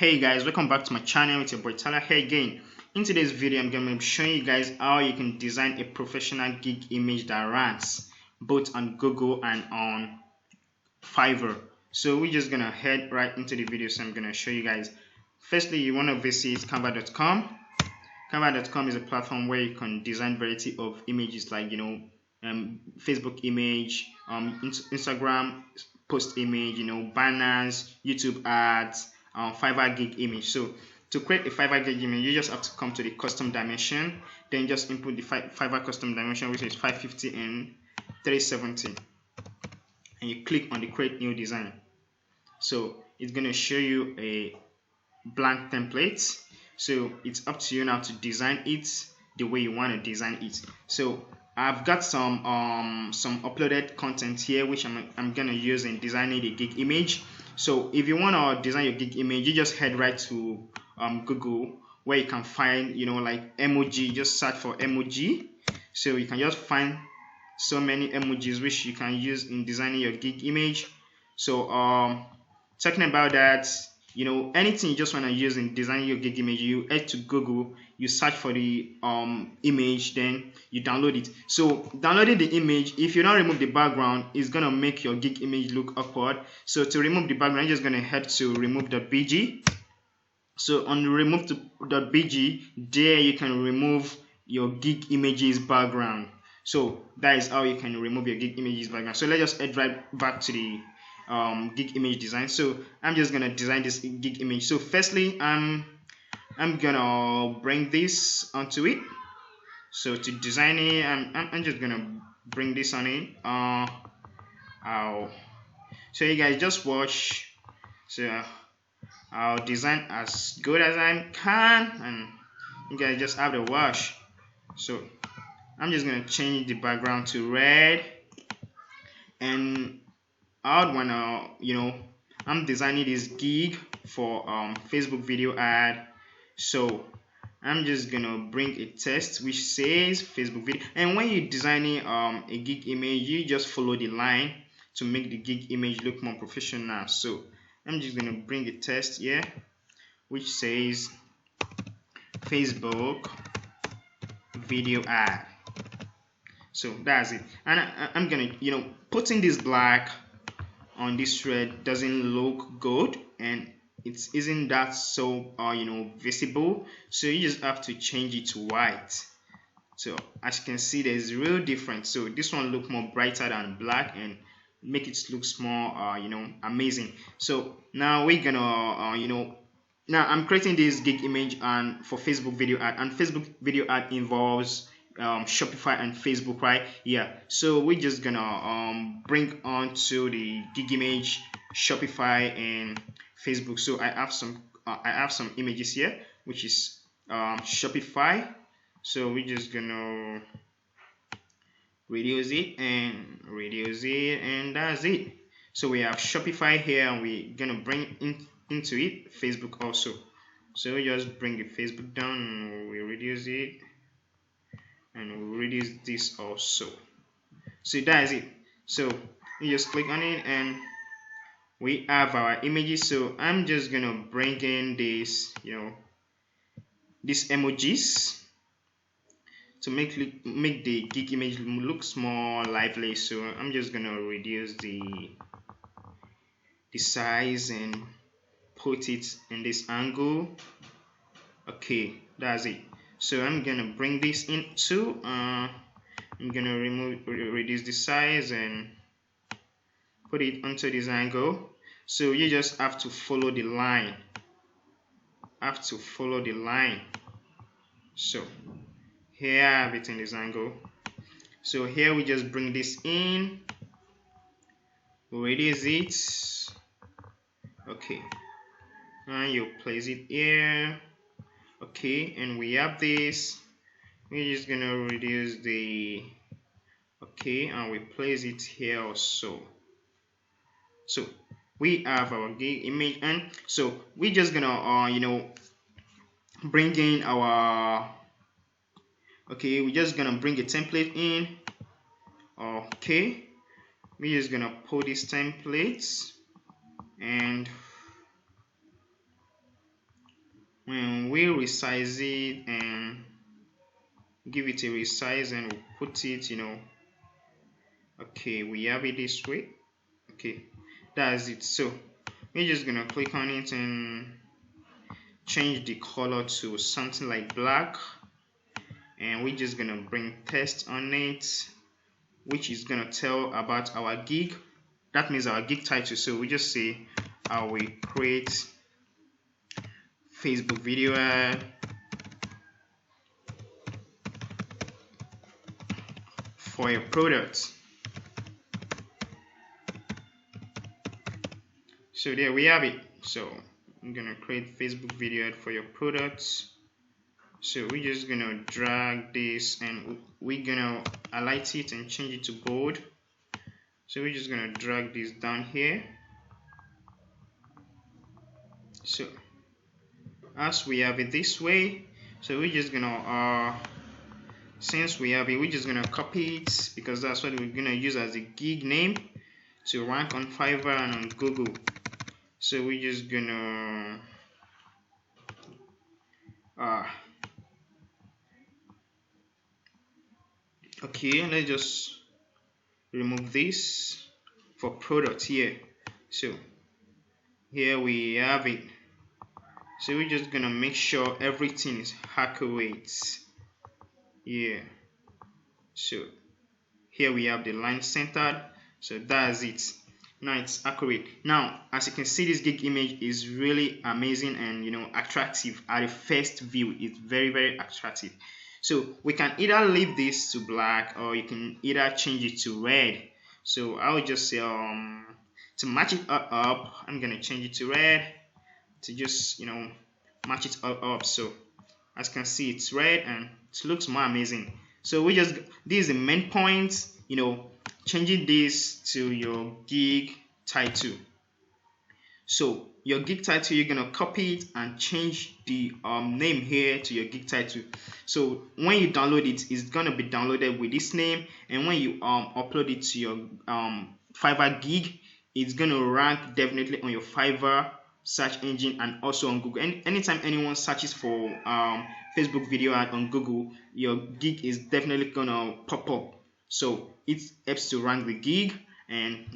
Hey guys, welcome back to my channel. It's your boy Tyler here again. In today's video, I'm going to be showing you guys how you can design a professional gig image that ranks both on Google and on Fiverr. So we're just going to head right into the video. So I'm going to show you guys. Firstly, you want to visit canva.com. Canva.com is a platform where you can design variety of images like Facebook image, Instagram post image, banners, YouTube ads, Fiverr gig image. So to create a Fiverr gig image, you just have to come to the custom dimension, then just input the Fiverr custom dimension, which is 550 and 370, and you click on the create new design. So it's going to show you a blank template. So it's up to you now to design it the way you want to design it. So I've got some uploaded content here which I'm gonna use in designing the gig image. So if you want to design your gig image, you just head right to Google, where you can find like emoji. Just search for emoji. So you can just find so many emojis which you can use in designing your gig image. So talking about that, anything you just want to use in designing your gig image, you head to Google, you search for the image, then you download it. So downloading the image, if you don't remove the background, it's gonna make your gig image look awkward. So to remove the background, you're just gonna head to remove.bg. So on remove.bg, there you can remove your gig images background. So that is how you can remove your gig images background. So let's just head right back to the gig image design. So I'm just gonna design this gig image. So firstly, I'm gonna bring this onto it. So to design it, I'm just gonna bring this on it. So you guys just watch. So I'll design as good as I can, and you guys just have to watch. So I'm just gonna change the background to red, and I would wanna, I'm designing this gig for Facebook video ad. So I'm just gonna bring a text which says Facebook video, and when you're designing a gig image, you just follow the line to make the gig image look more professional. So I'm just gonna bring a text here which says Facebook video ad. So that's it, and I'm gonna putting this black on this red doesn't look good, and it isn't that so visible. So you just have to change it to white. So as you can see, there's a real difference. So this one look more brighter than black and make it look more amazing. So now we're gonna now I'm creating this gig image and for Facebook video ad, and Facebook video ad involves Shopify and Facebook, right? Yeah, so we're just gonna bring onto the gig image Shopify and Facebook. So I have some images here which is Shopify. So we're just gonna reduce it, and that's it. So we have Shopify here, and we're gonna bring into it Facebook also. So we just bring the Facebook down, and we reduce it, and we reduce this also. So that's it. So you just click on it, and we have our images. So I'm just gonna bring in this these emojis to make the gig image looks more lively. So I'm just gonna reduce the size and put it in this angle. Okay, that's it. So I'm gonna bring this into I'm gonna reduce the size and put it onto this angle. So you just have to follow the line. So here I have it in this angle. So here we just bring this in, reduce it. Okay, and you place it here. Okay, and we have this. We're just gonna reduce the and we place it here also. So we have our gig image, and so we're just gonna bring in our we're just gonna bring a template in. Okay, we're just gonna pull these templates, and and we'll resize it and give it a resize, and we'll put it, okay, we have it this way. Okay, that's it. So we're just gonna click on it and change the color to something like black, and we're just gonna bring text on it, which is gonna tell about our gig. That means our gig title. So we just say I will create Facebook video ad for a product. So there we have it. So I'm gonna create Facebook video ad for your products. So we're just gonna drag this and we're gonna highlight it and change it to bold. So we're just gonna drag this down here. So as we have it this way, so we're just gonna since we have it, we're just gonna copy it, because that's what we're gonna use as a gig name to rank on Fiverr and on Google. So we're just gonna okay, let's just remove this for product here. So here we have it. So we're just gonna make sure everything is accurate. Yeah. So here we have the line centered. So that's it. Now it's accurate. Now, as you can see, this gig image is really amazing and attractive at the first view. It's very, very attractive. So we can either leave this to black, or you can either change it to red. So I would just say to match it up, I'm gonna change it to red to just match it up. So as you can see, it's red and it looks more amazing. So this is the main point, changing this to your gig title. So your gig title, you're gonna copy it and change the name here to your gig title. So when you download it, it's gonna be downloaded with this name, and when you upload it to your Fiverr gig, it's gonna rank definitely on your Fiverr search engine and also on Google. Anytime anyone searches for Facebook video ad on Google, your gig is definitely gonna pop up. So it helps to rank the gig and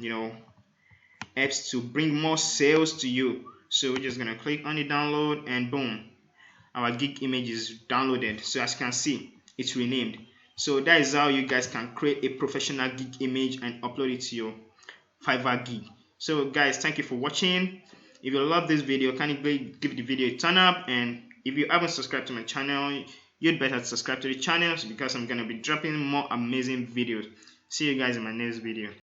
helps to bring more sales to you. So we're just gonna click on the download, and boom, our gig image is downloaded. So as you can see, it's renamed. So that is how you guys can create a professional gig image and upload it to your Fiverr gig. So guys, thank you for watching. If you love this video, kindly give the video a thumbs up, and if you haven't subscribed to my channel, you'd better subscribe to the channel, because I'm gonna be dropping more amazing videos. See you guys in my next video.